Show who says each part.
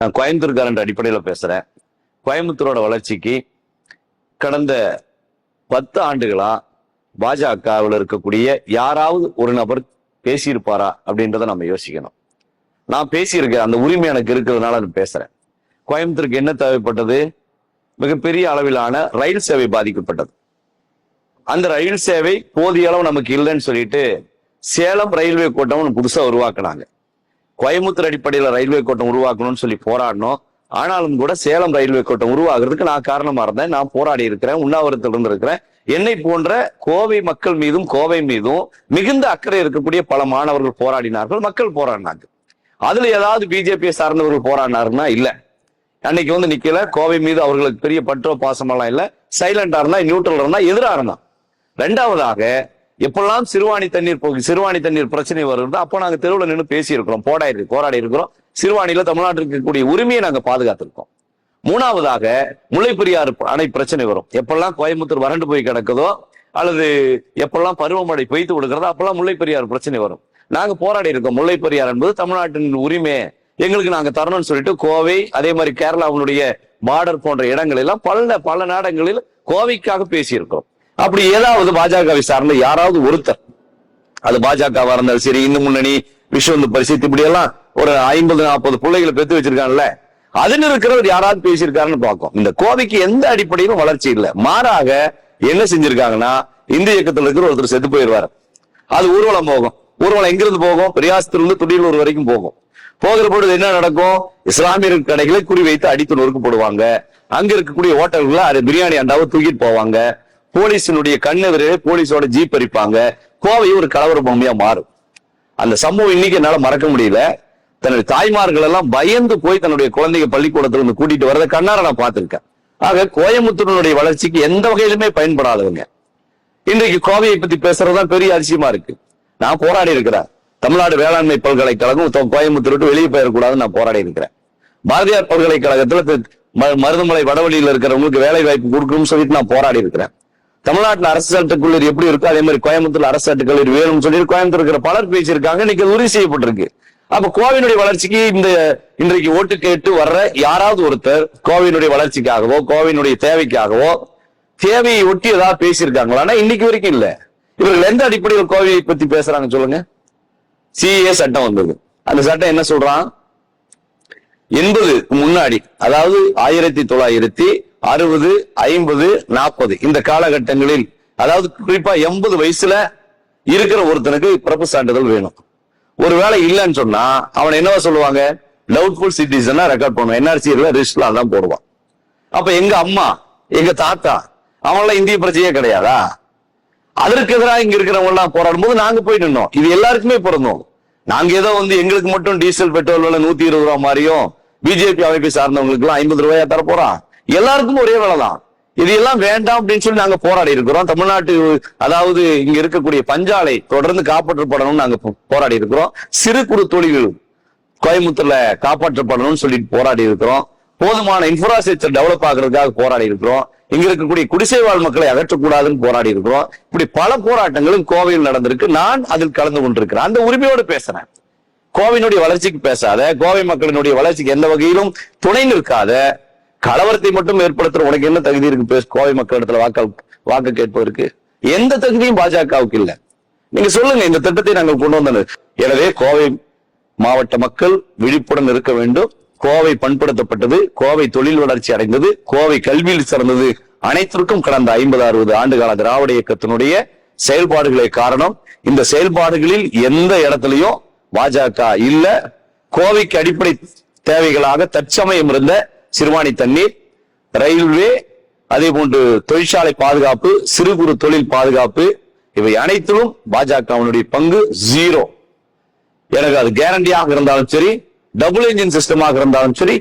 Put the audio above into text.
Speaker 1: நான் கோயம்புத்தூர்காரன் அடிப்படையில் பேசுறேன். கோயம்புத்தூரோட வளர்ச்சிக்கு கடந்த 10 ஆண்டுகளா பாஜகவில் இருக்கக்கூடிய யாராவது ஒரு நபர் பேசியிருப்பாரா அப்படின்றத நம்ம யோசிக்கணும். நான் பேசியிருக்கேன், அந்த உரிமை எனக்கு இருக்கிறதுனால நான் பேசுறேன். கோயம்புத்தூருக்கு என்ன தேவைப்பட்டது? மிகப்பெரிய அளவிலான ரயில் சேவை பாதிக்கப்பட்டது. அந்த ரயில் சேவை போதிய அளவு நமக்கு இல்லைன்னு சொல்லிட்டு சேலம் ரயில்வே கோட்டம் புதுசா உருவாக்குனாங்க. கோயம்புத்தூர் அடிப்படையில் ரயில்வே கோட்டம் உருவாக்கணும்னு சொல்லி போராடணும். ஆனாலும் கூட சேலம் ரயில்வே கோட்டம் உருவாக்குறதுக்கு நான் காரணமா இருந்தேன். நான் போராடி இருக்கிறேன், உண்ணாவிரத்தில் இருந்திருக்கிறேன். என்னை போன்ற கோவை மக்கள் மீதும் கோவை மீதும் மிகுந்த அக்கறை இருக்கக்கூடிய பல மாணவர்கள் போராடினார்கள், மக்கள் போராடினாங்க. அதுல ஏதாவது பிஜேபியை சார்ந்தவர்கள் போராடினாருன்னா இல்ல. அன்னைக்கு நிக்கல. கோவை மீது அவர்களுக்கு பெரிய பற்றோ பாசமெல்லாம் இல்ல. சைலண்டா இருந்தா, நியூட்ரல் இருந்தா, எதிரா இருந்தான். ரெண்டாவதாக, எப்பெல்லாம் சிறுவாணி தண்ணீர் பிரச்சனை வருது, அப்போ நாங்க தெருவில் நின்று பேசி இருக்கிறோம், போராடி இருக்கிறோம். சிறுவாணியில தமிழ்நாட்டில் இருக்கக்கூடிய உரிமையை நாங்க பாதுகாத்திருக்கோம். மூணாவதாக, முல்லைப்பெரியாறு அணை பிரச்சனை வரும். எப்பெல்லாம் கோயம்புத்தூர் வறண்டு போய் கிடக்குதோ அல்லது எப்பெல்லாம் பருவமழை பெய்து கொடுக்கிறதோ அப்பெல்லாம் முல்லைப்பெரியாறு பிரச்சனை வரும். நாங்க போராடி இருக்கோம். முல்லைப்பெரியாறு என்பது தமிழ்நாட்டின் உரிமை, எங்களுக்கு நாங்க தரணும்னு சொல்லிட்டு கோவை, அதே மாதிரி கேரளாவுடைய பார்டர் போன்ற இடங்கள் எல்லாம் பல நாடங்களில் கோவைக்காக பேசியிருக்கிறோம். அப்படி ஏதாவது பாஜகவை சார்ந்த யாராவது ஒருத்தர், அது பாஜகவா இருந்தாலும் சரி, இந்து முன்னணி, விஸ்வ இந்து பரிஷத், இப்படி எல்லாம் ஒரு 50-40 பிள்ளைகளை பெற்று வச்சிருக்காங்கல்ல, அதுன்னு இருக்கிறவர் யாராவது பேசியிருக்காருன்னு பார்க்கும். இந்த கோவைக்கு எந்த அடிப்படையிலும் வளர்ச்சி இல்லை. மாறாக என்ன செஞ்சிருக்காங்கன்னா, இந்து இயக்கத்தில் இருக்கிற ஒருத்தர் செத்து போயிடுவாரு. அது ஊர்வலம் போகும். ஊர்வலம் எங்கிருந்து போகும்? பெரியாஸ்திலிருந்து துடியலூர் வரைக்கும் போகும். போகிற பொழுது என்ன நடக்கும்? இஸ்லாமியர் கடைகளை குறிவைத்து அடித்து நொறுக்கு போடுவாங்க. அங்க இருக்கக்கூடிய ஹோட்டல்கள் பிரியாணி அண்டாவை தூக்கிட்டு போவாங்க. போலீஸினுடைய கண்ணெதிரே போலீஸோட ஜீப் அரிப்பாங்க. கோவை ஒரு கலவர பொம்மையா மாறும். அந்த சம்பவம் இன்னைக்கு என்னால மறக்க முடியல. தன்னுடைய தாய்மார்கள் எல்லாம் பயந்து போய் தன்னுடைய குழந்தைங்க பள்ளிக்கூடத்துல இருந்து கூட்டிட்டு வரத கண்ணார நான் பார்த்திருக்கேன். ஆக கோயம்புத்தூருடைய வளர்ச்சிக்கு எந்த வகையிலுமே பயன்படாதவங்க இன்றைக்கு கோவையை பத்தி பேசுறதுதான் பெரிய அதிசயமா இருக்கு. நான் போராடி இருக்கிறேன். தமிழ்நாடு வேளாண்மை பல்கலைக்கழகம் கோயம்புத்தூர் விட்டு வெளியே போயிடக்கூடாதுன்னு நான் போராடி இருக்கிறேன். பாரதியார் பல்கலைக்கழகத்துல மருதமலை வடவழியில் இருக்கிறவங்களுக்கு வேலை வாய்ப்பு கொடுக்கணும்னு சொல்லிட்டு நான் போராடி இருக்கிறேன். தமிழ்நாட்டில் அரசு சட்டக்கல்லூரி எப்படி இருக்கோ அதே மாதிரி கோயம்புத்தூர்ல அரசு சட்டக்கல்லூரி வேணும்னு சொல்லி கோயம்புத்தூர் இருக்கிற பலர் பேசியிருக்காங்க. இன்னைக்கு உறுதி செய்யப்பட்டிருக்கு. அப்ப கோவையினுடைய வளர்ச்சிக்கு இன்றைக்கு ஓட்டு கேட்டு வர்ற யாராவது ஒருத்தர் கோவையினுடைய வளர்ச்சிக்காகவோ கோவையினுடைய தேவைக்காகவோ தேவையை ஒட்டி ஏதாவது பேசியிருக்காங்களா? இன்னைக்கு வரைக்கும் இல்ல. இவர்கள் எந்த அடிப்படையில் கோவையை பத்தி பேசுறாங்க சொல்லுங்க? சிஏ சட்டம் வந்தது. அந்த சட்டம் என்ன சொல்றான்? 80 முன்னாடி, அதாவது 1960, 50, 40 இந்த காலகட்டங்களில், அதாவது குறிப்பா 80 வயசுல இருக்கிற ஒருத்தனுக்கு பிறப்பு சான்றிதழ் வேணும். ஒருவேளை இல்லைன்னு சொன்னா அவன் என்னவா சொல்லுவாங்க? டவுட்ஃபுல் சிட்டிசனா ரெக்கார்ட் பண்ணுவான். என்ஆர்சில ரிஜிஸ்டர்ல தான் போடுவான். அப்ப எங்க அம்மா, எங்க தாத்தா, அவங்களாம் இந்திய பிரச்சனையே கிடையாதா? அதற்கு எதிராக இங்க இருக்கிறவங்க எல்லாம் போராடும் போது நாங்க போய் நின்னோம். இது எல்லாருக்குமே பிறந்தோம். நாங்க ஏதோ எங்களுக்கு மட்டும் டீசல் பெட்ரோல் விலை 120 ரூபாய் மாதிரியும் பிஜேபி அமைப்பை சார்ந்தவங்களுக்கு எல்லாம் 50 ரூபாயா தர போறான். எல்லாருக்கும் ஒரே வேலை தான். இது எல்லாம் வேண்டாம் அப்படின்னு சொல்லி நாங்க போராடி இருக்கிறோம். தமிழ்நாட்டு, அதாவது இங்க இருக்கக்கூடிய பஞ்சாலை தொடர்ந்து காப்பாற்றப்படணும்னு நாங்க போராடி இருக்கிறோம். சிறு குறு தொழில்கள் கோயம்புத்தூர்ல காப்பாற்றப்படணும்னு சொல்லிட்டு போராடி இருக்கிறோம். போதுமான இன்ஃப்ராஸ்ட்ரக்சர் டெவலப் ஆகுறதுக்காக போராடி இருக்கிறோம். இங்க இருக்கக்கூடிய குடிசை வாழ் மக்களை அகற்றக்கூடாதுன்னு போராடி இருக்கிறோம். இப்படி பல போராட்டங்களும் கோவையில் நடந்திருக்கு. நான் அதில் கலந்து கொண்டிருக்கிறேன். அந்த உரிமையோடு பேசுறேன். கோவையினுடைய வளர்ச்சிக்கு பேசாத, கோவை மக்களினுடைய வளர்ச்சிக்கு எந்த வகையிலும் துணை நிற்காத, கலவரத்தை மட்டும் ஏற்படுத்துற உனக்கு என்ன தகுதி இருக்கு கோவை மக்களிடத்துல வாக்கு கேட்பதற்கு? எந்த தகுதியும் பாஜகவுக்கு இல்ல. நீங்க சொல்லுங்க, இந்த திட்டத்தை நாங்கள் கொண்டு வந்தது. எனவே கோவை மாவட்ட மக்கள் விழிப்புடன் இருக்க வேண்டும். கோவை பண்படுத்தப்பட்டது, கோவை தொழில் வளர்ச்சி அடைந்தது, கோவை கல்வியில் சிறந்தது. அனைத்திற்கும் கடந்த 50-60 ஆண்டுகால திராவிட இயக்கத்தினுடைய செயல்பாடுகளே காரணம். இந்த செயல்பாடுகளில் எந்த இடத்துலயும் பாஜக இல்ல. கோவைக்கு அடிப்படை தேவைகளாக தற்சமயம் இருந்த சிறுவாணி தண்ணீர், ரயில்வே, அதே போன்று தொழிற்சாலை பாதுகாப்பு, சிறு குறு தொழில் பாதுகாப்பு, இவை அனைத்திலும் பாஜகவினுடைய பங்கு 0. எனக்கு அது கேரண்டியாக இருந்தாலும் சரி, டபுள் என்ஜின் சிஸ்டமாக இருந்தாலும் சரி,